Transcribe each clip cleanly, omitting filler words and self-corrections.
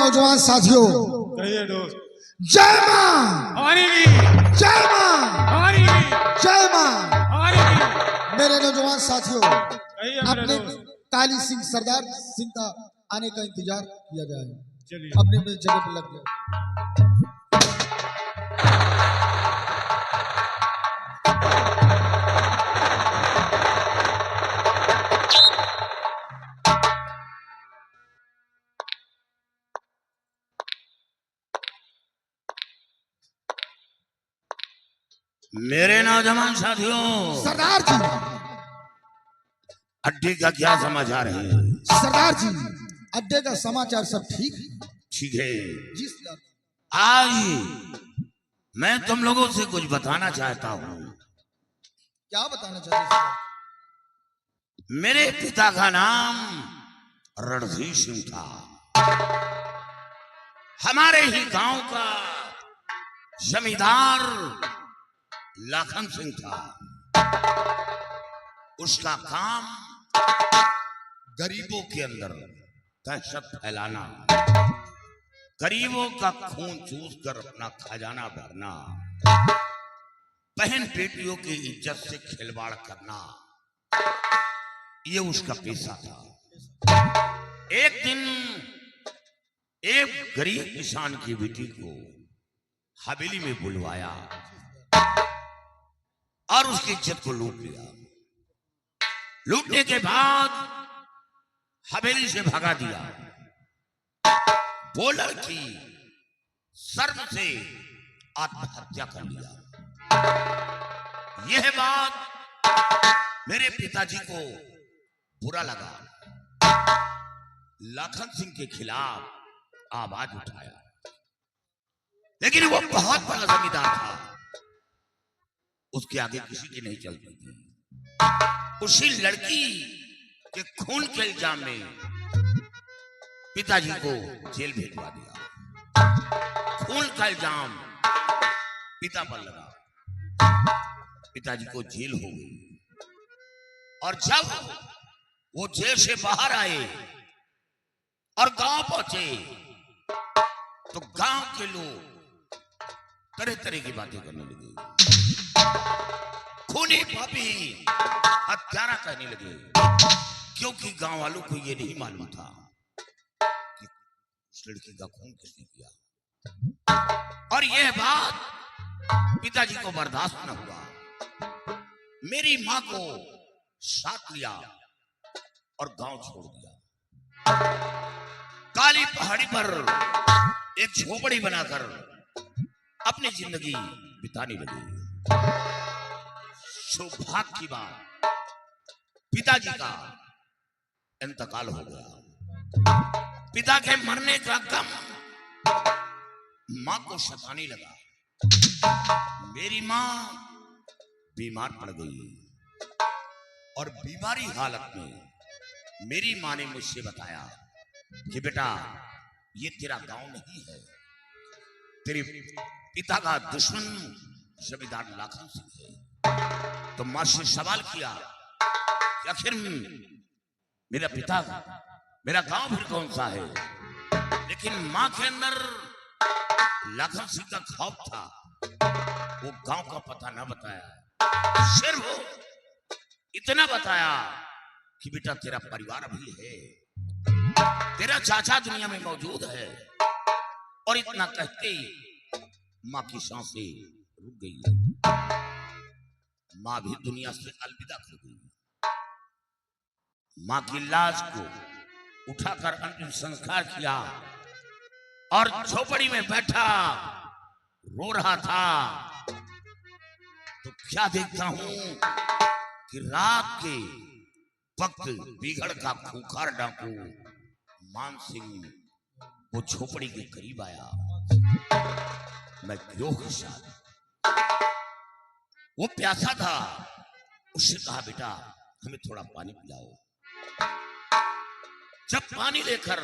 नौजवान साथियों, कहिए दोस्त। जय मां, हमारी जय मां, हमारी जय मां। हमारी मेरे नौजवान साथियों, कहिए मेरे अपने दोस्त। काली सिंह सरदार सिंह का आने का इंतजार किया जाए। चलिए अपने अपने जगह पर लग जाए। मेरे नौजवान साथियों, सरदार जी, अड्डे का क्या समाचार है? सरदार जी, अड्डे का समाचार सब ठीक है? ठीक है। जी सरदार। आज मैं तुम लोगों से कुछ बताना चाहता हूँ। क्या बताना चाहते हैं सरदार? मेरे पिता का नाम रणधीर सिंह था। हमारे ही गांव का जमींदार लाखन सिंह था। उसका काम गरीबों के अंदर दहशत फैलाना, गरीबों का खून चूस कर अपना खजाना भरना, बहन बेटियों की इज्जत से खिलवाड़ करना, ये उसका पेशा था। एक दिन एक गरीब किसान की बेटी को हवेली में बुलवाया और उसकी इज्जत को लूट लिया। लूटने के बाद हवेली से भगा दिया। वो लड़की शर्म से आत्महत्या कर लिया। यह बात मेरे पिताजी को बुरा लगा। लाखन सिंह के खिलाफ आवाज उठाया, लेकिन वो बहुत बड़ा जमींदार था, उसके आगे किसी की नहीं चलती थी। उसी लड़की के खून के इल्जाम में पिताजी को जेल भेजवा दिया। खून का इल्जाम पिता पर लगा, पिताजी को जेल हो गई। और जब वो जेल से बाहर आए और गांव पहुंचे तो गांव के लोग तरह तरह की बातें करने लगे। खूनी पापी हत्यारा कहने लगे, क्योंकि गांव वालों को यह नहीं मालूम था कि उस लड़की का खून किसने किया। और यह बात पिताजी को बर्दाश्त न हुआ। मेरी मां को साथ लिया और गांव छोड़ दिया। काली पहाड़ी पर एक झोपड़ी बनाकर अपनी जिंदगी बिताने लगे। सौभाग्य की बात, पिताजी का इंतकाल हो गया। पिता के मरने का गम मां को सताने लगा। मेरी मां बीमार पड़ गई और बीमारी हालत में मेरी मां ने मुझसे बताया कि बेटा, ये तेरा गांव नहीं है, तेरे पिता का दुश्मन जमींदार लाखन सिंह है। तो मां से सवाल किया कि आखिर मेरा पिता, मेरा गांव फिर कौन सा है? लेकिन मां के अंदर लाखन सिंह का खौफ था। वो गांव का पता ना बताया, सिर्फ इतना बताया कि बेटा, तेरा परिवार अभी है, तेरा चाचा दुनिया में मौजूद है। और इतना कहते मां की सांसें रुक गई। मां भी दुनिया से अलविदा कर गई। मां की लाश को उठाकर अंतिम संस्कार किया और झोपड़ी में बैठा रो रहा था। तो क्या देखता हूं कि रात के वक्त बिगड़ का खूंखार डाकू मान सिंह वो झोपड़ी के करीब आया। मैं क्यों के साथ, वो प्यासा था, उससे कहा, बेटा हमें थोड़ा पानी पिलाओ। जब पानी लेकर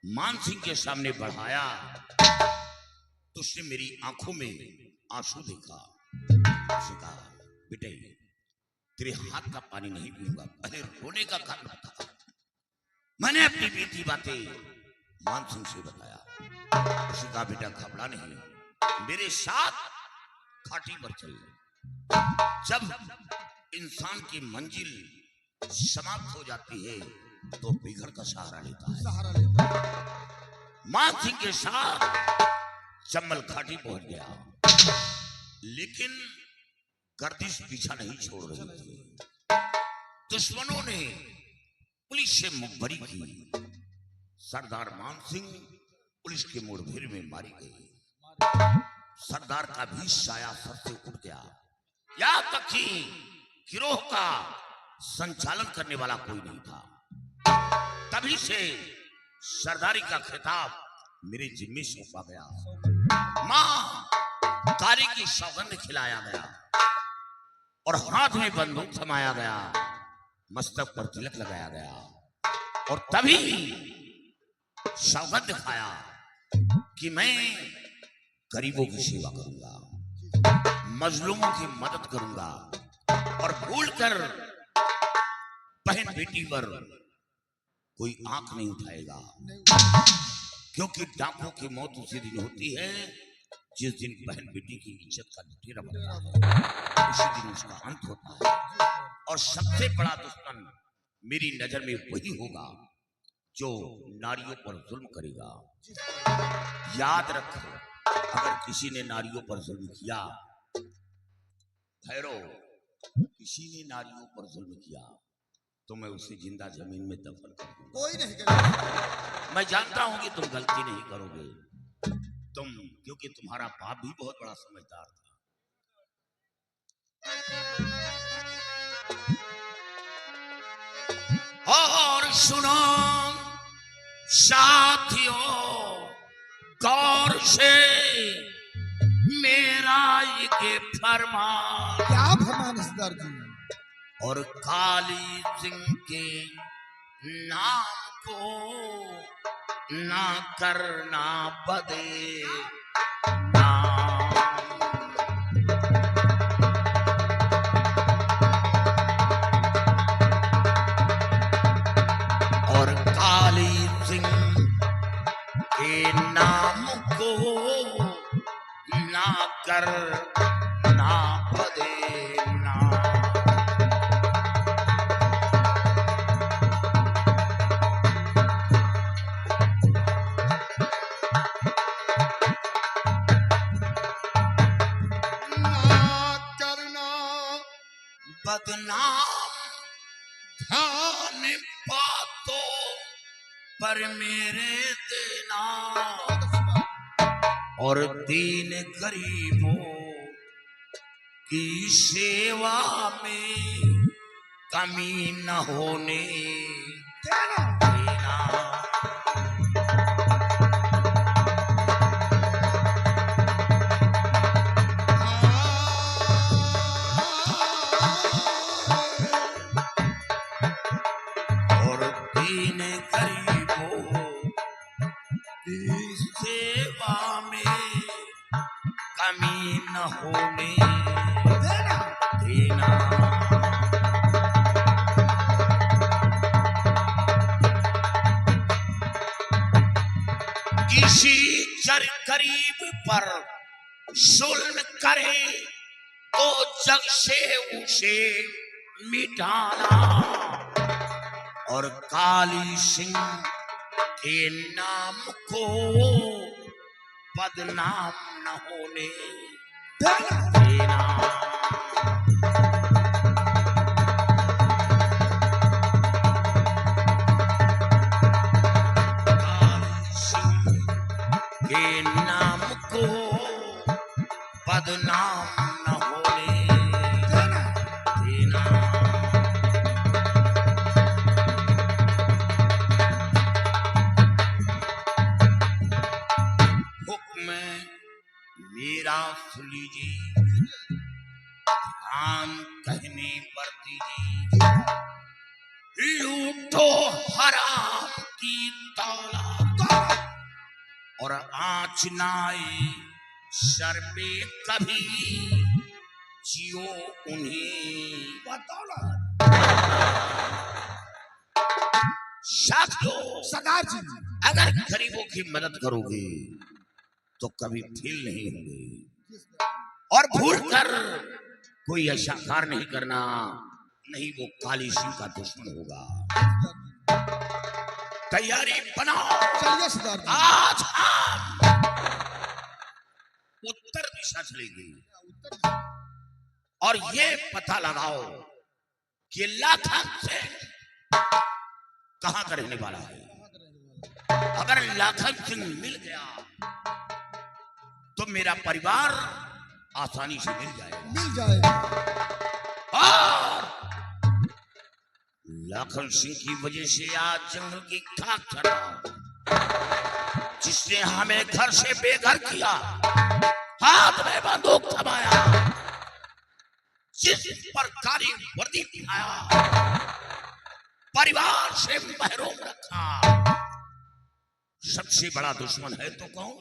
मान सिंह के सामने बढ़ाया तो उसने मेरी आंखों में आंसू देखा। उसने कहा, बेटे तेरे हाथ का पानी नहीं पीऊंगा, पहले रोने का कारण बता। मैंने अपनी बीती बातें मान सिंह से बताया। उसे कहा बेटा घबरा नहीं, मेरे साथ घाटी पर चल। जब इंसान की मंजिल समाप्त हो जाती है तो बिगड़ का सहारा लेता है। सहारा लेता है। मान सिंह के साथ चंबल घाटी पहुंच गया, लेकिन गर्दिश पीछा नहीं छोड़ रही थी। दुश्मनों ने पुलिस से मुखबरी की। सरदार मान सिंह पुलिस के मुठभेड़ में मारी गई। सरदार का भी साया सर से उठ गया। यहां तक कि गिरोह का संचालन करने वाला कोई नहीं था। तभी से सरदारी का खिताब मेरे जिम्मे सौंपा गया। मां कारी की सौगंध खिलाया गया और हाथ में बंदूक थमाया गया, मस्तक पर तिलक लगाया गया और तभी सौगंध खाया कि मैं गरीबों की सेवा करूंगा, मजलूमों की मदद करूंगा और भूलकर बहन बेटी पर कोई आंख नहीं उठाएगा, क्योंकि डाकुओं की मौत उसी दिन होती है जिस दिन बहन बेटी की इज्जत का लुटेरा बनता है। उसी दिन उसका अंत होता है और सबसे बड़ा दुश्मन मेरी नजर में वही होगा जो नारियों पर जुल्म करेगा। याद रख, अगर किसी ने नारियों पर जुल्म किया, भैरव, किसी ने नारियों पर जुल्म किया तो मैं उसे जिंदा जमीन में दफन कर दूंगा। कोई नहीं करेगा। मैं जानता हूं कि तुम गलती नहीं करोगे, क्योंकि तुम्हारा बाप भी बहुत बड़ा समझदार था। और सुनो साथियों, गौर से मेरा ये फरमान। क्या फरमान सरदार जी? और काली सिंह के नाम को ना करना बदे नाम। और काली सिंह के नाम को ना करना बदे नाम। बदनाम ध्यान बातों पर मेरे देना और दीन गरीबों की सेवा में कमी न होने देना। सेवा में कमी न होने देना। किसी गरीब पर जुल्म करे तो जग से उसे मिटाना और काली सिंह के नाम को बदनाम न होने देना। काली सिंह के नाम को बदनाम न होने देना। मेरा सुन लीजिए, ध्यान कहने पर दीजिए। लूटो हराम की दौलत और आँच नाई सर पे कभी जियो उन्हीं बदौलत। साथियों, सरदार जी, अगर गरीबों की मदद करोगे तो कभी फेल नहीं होंगे, और भूल कर कोई ऐसा कार्य नहीं करना, नहीं वो काली सिंह का दुश्मन होगा। तैयारी बनाओ। चलिए सरदार जी। आज हम उत्तर दिशा चलेंगे और ये पता लगाओ कि लाखन से कहां का रहने वाला है। अगर लाखन सिंह मिल गया तो मेरा परिवार आसानी से मिल जाएगा। मिल जाएगा। और लाखन सिंह की वजह से आज जंगल की खाक चढ़ा, जिसने हमें घर से बेघर किया, हाथ में बंदूक थमाया, जिस पर काली वर्दी दिखाया, परिवार से महरूम रखा, सबसे बड़ा दुश्मन है तो कौन?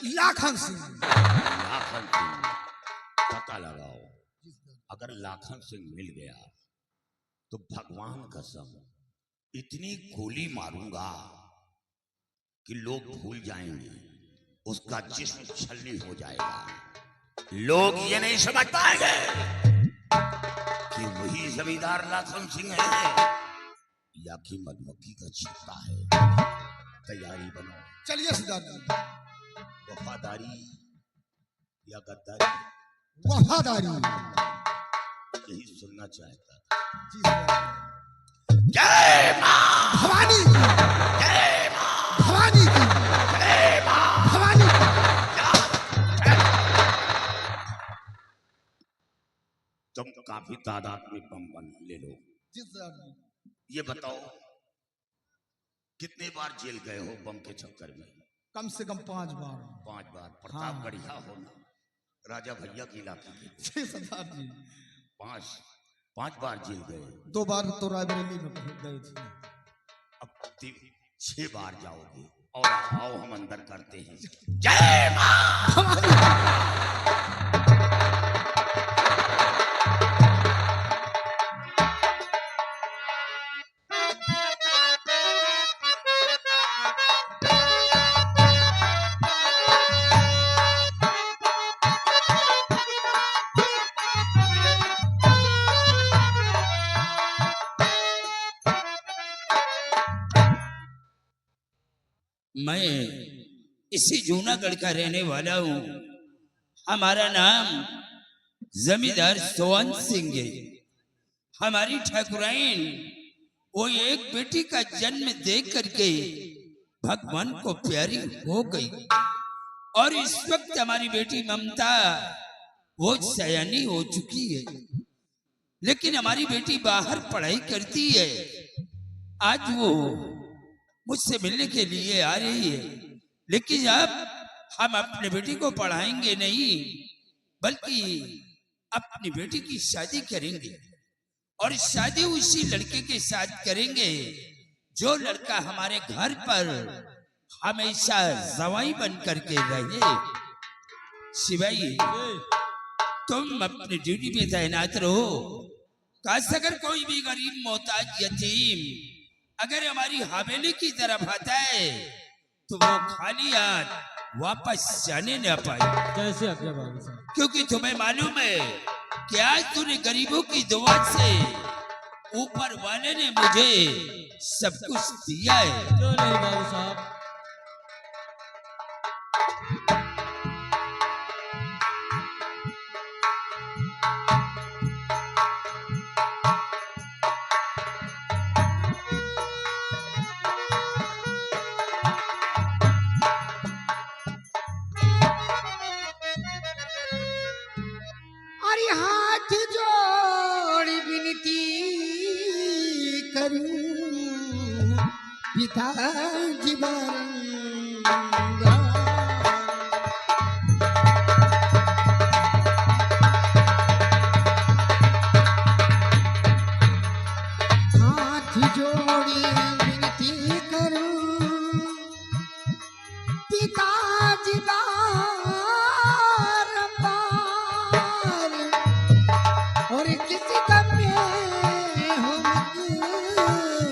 लाखन सिंह। लाखन सिंह। पता लगाओ, अगर लाखन सिंह मिल गया तो भगवान कसम इतनी गोली मारूंगा कि लोग भूल जाएंगे, उसका जिस्म छलनी हो जाएगा। लोग ये नहीं समझ पाएंगे कि वही जमींदार लाखन सिंह है या कि मधुमक्खी का छिपा है। तैयारी बनो। चलिए सरदार जी। वफादारी या गद्दारी? वफादारी। यही सुनना चाहता था। जी सरदार। जय मां भवानी। जय मां भवानी की। जय मां भवानी की। तुम काफी तादाद में बम बन ले लो। जी सरदार जी। ये बताओ कितने बार जेल गए हो बम के चक्कर में? कम से कम 5 बार। 5 बार। प्रतापगढ़िया हो ना, राजा भैया की इलाके के। जी सरदार जी। 5 बार जेल गए। 2 बार तो रायबरेली में गए थे। अब 6 बार जाओगे। और आओ हम अंदर करते हैं। जय मां। मैं इसी जूनागढ़ का रहने वाला हूँ। हमारा नाम जमींदार सोहन सिंह है। हमारी ठाकुराइन वो एक बेटी का जन्म देख करके भगवान को प्यारी हो गई, और इस वक्त हमारी बेटी ममता वो सयानी हो चुकी है, लेकिन हमारी बेटी बाहर पढ़ाई करती है। आज वो मुझसे मिलने के लिए आ रही है, लेकिन अब हम अपने बेटी को पढ़ाएंगे नहीं, बल्कि अपनी बेटी की शादी करेंगे, और शादी उसी लड़के के साथ करेंगे जो लड़का हमारे घर पर हमेशा जवाई बन करके रहे। शिवाई, तुम अपनी ड्यूटी पे तैनात रहो। काश अगर कोई भी गरीब मोहताज यतीम अगर हमारी हवेली की तरफ आता है तो वो खाली हाथ वापस जाने न पाए। कैसे आज्ञा बाबू साहब? क्योंकि तुम्हें मालूम है कि आज तूने गरीबों की दुआ से ऊपर वाले ने मुझे सब कुछ दिया है। क्यों नहीं बाबू साहब? हाथ जोड़ विनती करूं पिताजी बारंबार, हाथ जोड़ी विनती करूं पिताजी बारंबार, और किसी का में हो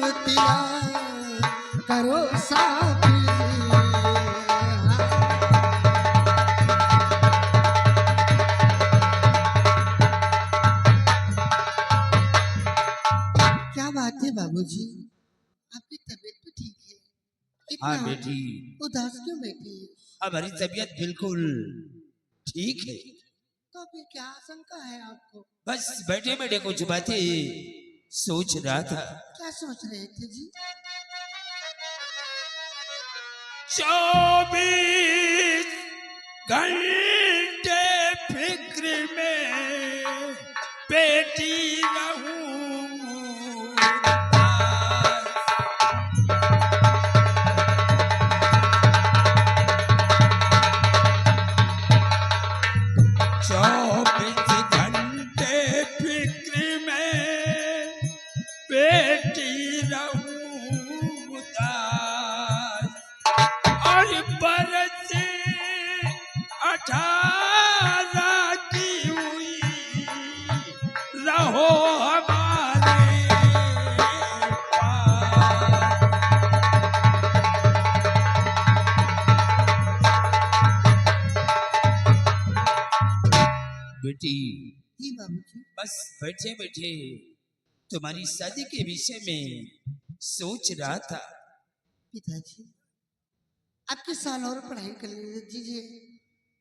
मुक्तिया साथी क्या बात है बाबूजी, आपकी तबीयत तो ठीक है? हाँ इतना बेटी, उदास क्यों बैठी है? हमारी तबीयत बिल्कुल ठीक है। तो फिर क्या आशंका है आपको? बस बैठे बैठे कुछ बातें सोच रहा था। क्या सोच रहे थे जी? 24 घंटे फिक्र में बेटी रहूं। चौबीस घंटे फिक्र में बेटी रहूं उदास। और बरस 18 की हुई रहो हमारे पास। बेटी, जी बाबूजी। बस बैठे बैठे तुम्हारी शादी के विषय में सोच रहा था। पिताजी, आपके साल और पढ़ाई कर लीजिए,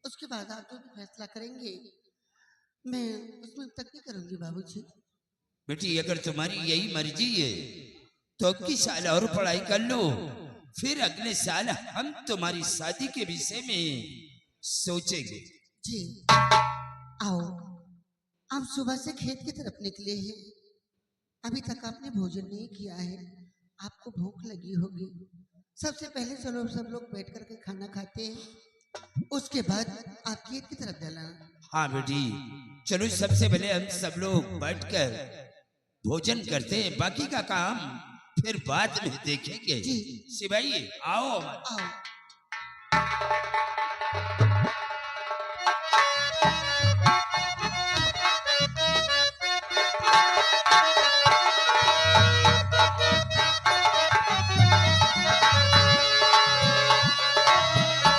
उसके बाद आप जो भी फैसला करेंगे मैं उसमें तक नहीं करूंगी बाबूजी। बेटी, अगर तुम्हारी यही मर्जी है तो अब की साल और पढ़ाई कर लो, फिर अगले साल हम तुम्हारी शादी के विषय में सोचेंगे। जी आओ, आप सुबह से खेत की तरफ निकले हैं, अभी तक आपने भोजन नहीं किया है, आपको भूख लगी होगी। सबसे पहले चलो सब लोग बैठ करके खाना खाते हैं, उसके बाद आप खेत की तरफ जाना। हाँ बेटी, चलो सबसे पहले हम सब लोग बैठकर भोजन करते हैं, बाकी का काम फिर बाद में देखेंगे। जी। सिपाही आओ। आओ।